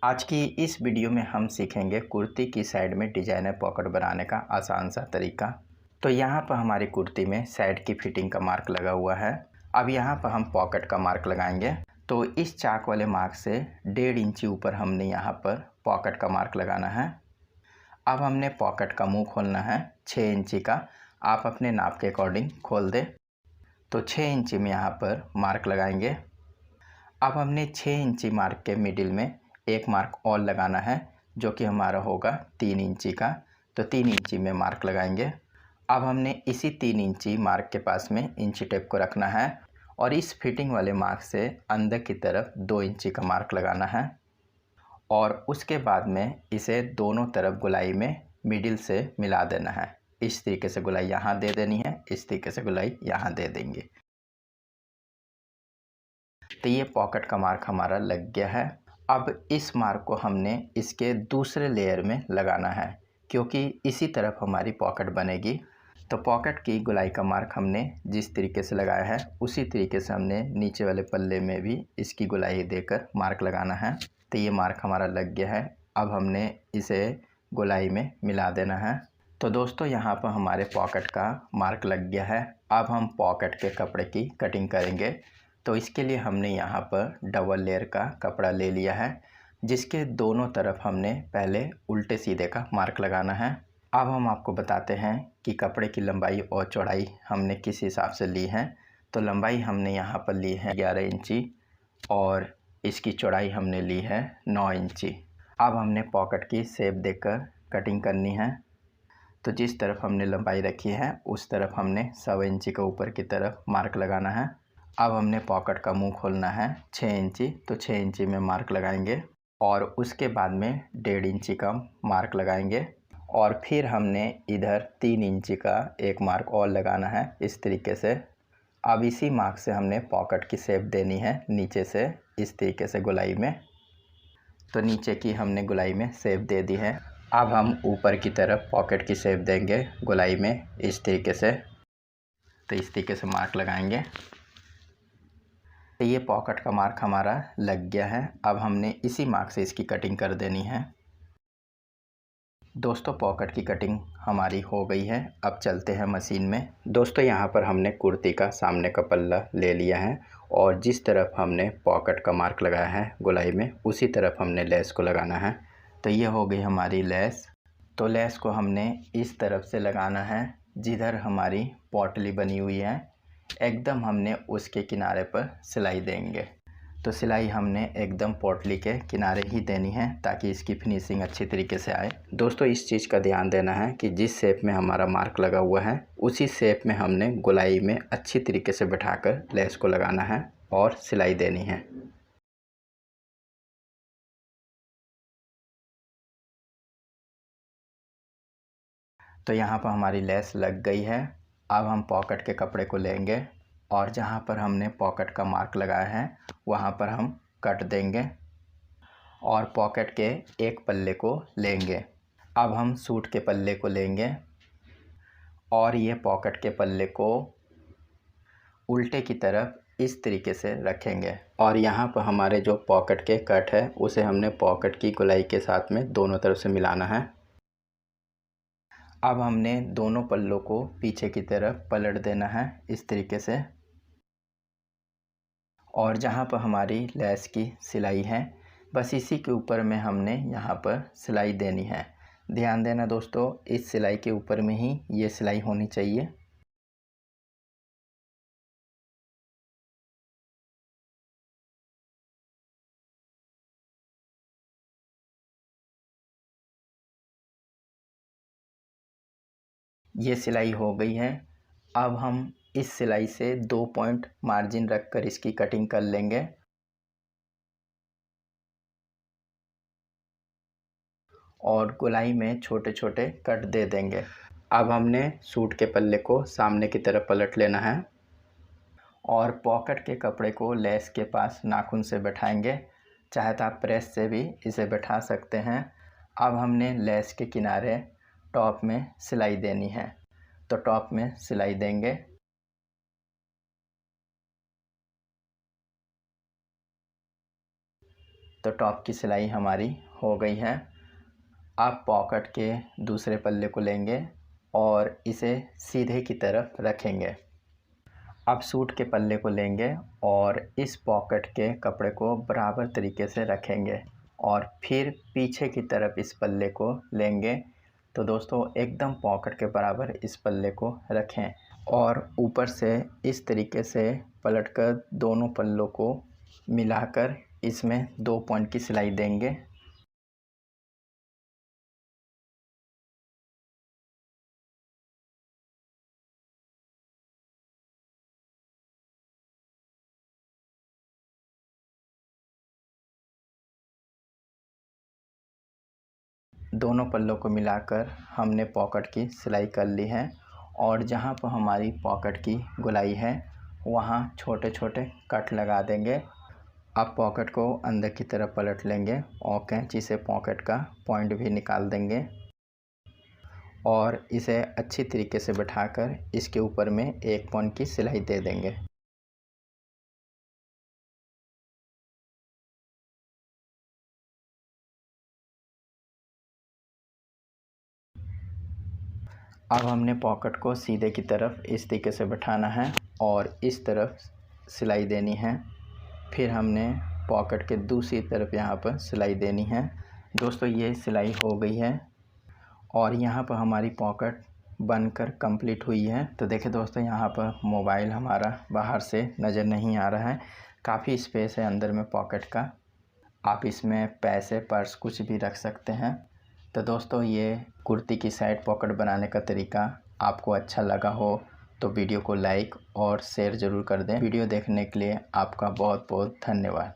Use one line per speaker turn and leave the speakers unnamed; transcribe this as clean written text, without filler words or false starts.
आज की इस वीडियो में हम सीखेंगे कुर्ती की साइड में डिजाइनर पॉकेट बनाने का आसान सा तरीका। तो यहाँ पर हमारी कुर्ती में साइड की फिटिंग का मार्क लगा हुआ है। अब यहाँ पर हम पॉकेट का मार्क लगाएंगे। तो इस चाक वाले मार्क से 1.5 इंची ऊपर हमने यहाँ पर पॉकेट का मार्क लगाना है। अब हमने पॉकेट का मुंह खोलना है 6 इंची का। आप अपने नाप के अकॉर्डिंग खोल दें। तो 6 इंची में यहाँ पर मार्क लगाएंगे। अब हमने 6 इंची मार्क के मिडिल में एक मार्क और लगाना है जो कि हमारा होगा 3 इंची का। तो 3 इंची में मार्क लगाएंगे। अब हमने इसी 3 इंची मार्क के पास में इंची टेप को रखना है और इस फिटिंग वाले मार्क से अंदर की तरफ 2 इंची का मार्क लगाना है और उसके बाद में इसे दोनों तरफ गोलाई में मिडिल से मिला देना है। इस तरीके से गोलाई यहाँ दे देनी है, इस तरीके से गोलाई यहाँ दे देंगे। तो ये पॉकेट का मार्क हमारा लग गया है। अब इस मार्क को हमने इसके दूसरे लेयर में लगाना है क्योंकि इसी तरफ हमारी पॉकेट बनेगी। तो पॉकेट की गोलाई का मार्क हमने जिस तरीके से लगाया है उसी तरीके से हमने नीचे वाले पल्ले में भी इसकी गोलाई देकर मार्क लगाना है। तो ये मार्क हमारा लग गया है। अब हमने इसे गोलाई में मिला देना है। तो दोस्तों यहाँ पर हमारे पॉकेट का मार्क लग गया है। अब हम पॉकेट के कपड़े की कटिंग करेंगे। तो इसके लिए हमने यहाँ पर डबल लेयर का कपड़ा ले लिया है जिसके दोनों तरफ हमने पहले उल्टे सीधे का मार्क लगाना है। अब हम आपको बताते हैं कि कपड़े की लंबाई और चौड़ाई हमने किस हिसाब से ली है। तो लंबाई हमने यहाँ पर ली है 11 इंची और इसकी चौड़ाई हमने ली है 9 इंची। अब हमने पॉकेट की शेप देकर कटिंग करनी है। तो जिस तरफ हमने लंबाई रखी है उस तरफ हमने 1.25 इंची का ऊपर की तरफ मार्क लगाना है। अब हमने पॉकेट का मुंह खोलना है 6 इंची। तो 6 इंची में मार्क लगाएंगे और उसके बाद में 1.5 इंची का मार्क लगाएंगे और फिर हमने इधर 3 इंची का एक मार्क और लगाना है इस तरीके से। अब इसी मार्क से हमने पॉकेट की शेप देनी है नीचे से इस तरीके से गोलाई में। तो नीचे की हमने गोलाई में शेप दे दी है। अब हम ऊपर की तरफ पॉकेट की शेप देंगे गोलाई में इस तरीके से। तो इस तरीके से मार्क लगाएंगे। तो ये पॉकेट का मार्क हमारा लग गया है। अब हमने इसी मार्क से इसकी कटिंग कर देनी है। दोस्तों पॉकेट की कटिंग हमारी हो गई है। अब चलते हैं मशीन में। दोस्तों यहाँ पर हमने कुर्ती का सामने का पल्ला ले लिया है और जिस तरफ हमने पॉकेट का मार्क लगाया है गोलाई में उसी तरफ हमने लेस को लगाना है। तो ये हो गई हमारी लेस। तो लेस को हमने इस तरफ से लगाना है जिधर हमारी पोटली बनी हुई है। एकदम हमने उसके किनारे पर सिलाई देंगे। तो सिलाई हमने एकदम पोटली के किनारे ही देनी है ताकि इसकी फिनिशिंग अच्छी तरीके से आए। दोस्तों इस चीज़ का ध्यान देना है कि जिस शेप में हमारा मार्क लगा हुआ है उसी शेप में हमने गोलाई में अच्छी तरीके से बैठाकर लेस को लगाना है और सिलाई देनी है। तो यहाँ पर हमारी लेस लग गई है। अब हम पॉकेट के कपड़े को लेंगे और जहाँ पर हमने पॉकेट का मार्क लगाया है वहाँ पर हम कट देंगे और पॉकेट के एक पल्ले को लेंगे। अब हम सूट के पल्ले को लेंगे और ये पॉकेट के पल्ले को उल्टे की तरफ इस तरीके से रखेंगे और यहाँ पर हमारे जो पॉकेट के कट है उसे हमने पॉकेट की गोलाई के साथ में दोनों तरफ से मिलाना है। अब हमने दोनों पल्लों को पीछे की तरफ पलट देना है इस तरीके से और जहाँ पर हमारी लेस की सिलाई है बस इसी के ऊपर में हमने यहाँ पर सिलाई देनी है। ध्यान देना दोस्तों इस सिलाई के ऊपर में ही ये सिलाई होनी चाहिए। ये सिलाई हो गई है। अब हम इस सिलाई से 2 पॉइंट मार्जिन रखकर इसकी कटिंग कर लेंगे और गोलाई में छोटे छोटे कट दे देंगे। अब हमने सूट के पल्ले को सामने की तरफ पलट लेना है और पॉकेट के कपड़े को लेस के पास नाखून से बैठाएंगे। चाहे तो आप प्रेस से भी इसे बैठा सकते हैं। अब हमने लेस के किनारे टॉप में सिलाई देनी है। तो टॉप में सिलाई देंगे तो टॉप की सिलाई हमारी हो गई है। अब पॉकेट के दूसरे पल्ले को लेंगे और इसे सीधे की तरफ रखेंगे। अब सूट के पल्ले को लेंगे और इस पॉकेट के कपड़े को बराबर तरीके से रखेंगे और फिर पीछे की तरफ इस पल्ले को लेंगे। तो दोस्तों एकदम पॉकेट के बराबर इस पल्ले को रखें और ऊपर से इस तरीके से पलटकर दोनों पल्लों को मिलाकर इसमें 2 पॉइंट की सिलाई देंगे। दोनों पल्लों को मिलाकर हमने पॉकेट की सिलाई कर ली है और जहाँ पर हमारी पॉकेट की गोलाई है वहाँ छोटे छोटे कट लगा देंगे। अब पॉकेट को अंदर की तरफ पलट लेंगे और कैंची से पॉकेट का पॉइंट भी निकाल देंगे और इसे अच्छी तरीके से बिठाकर इसके ऊपर में 1 पॉइंट की सिलाई दे देंगे। अब हमने पॉकेट को सीधे की तरफ इस तरीके से बिठाना है और इस तरफ सिलाई देनी है। फिर हमने पॉकेट के दूसरी तरफ यहाँ पर सिलाई देनी है। दोस्तों ये सिलाई हो गई है और यहाँ पर हमारी पॉकेट बनकर कंप्लीट हुई है। तो देखिए दोस्तों यहाँ पर मोबाइल हमारा बाहर से नज़र नहीं आ रहा है, काफ़ी स्पेस है अंदर में पॉकेट का। आप इसमें पैसे, पर्स कुछ भी रख सकते हैं। तो दोस्तों ये कुर्ती की साइड पॉकेट बनाने का तरीका आपको अच्छा लगा हो तो वीडियो को लाइक और शेयर ज़रूर कर दें। वीडियो देखने के लिए आपका बहुत बहुत धन्यवाद।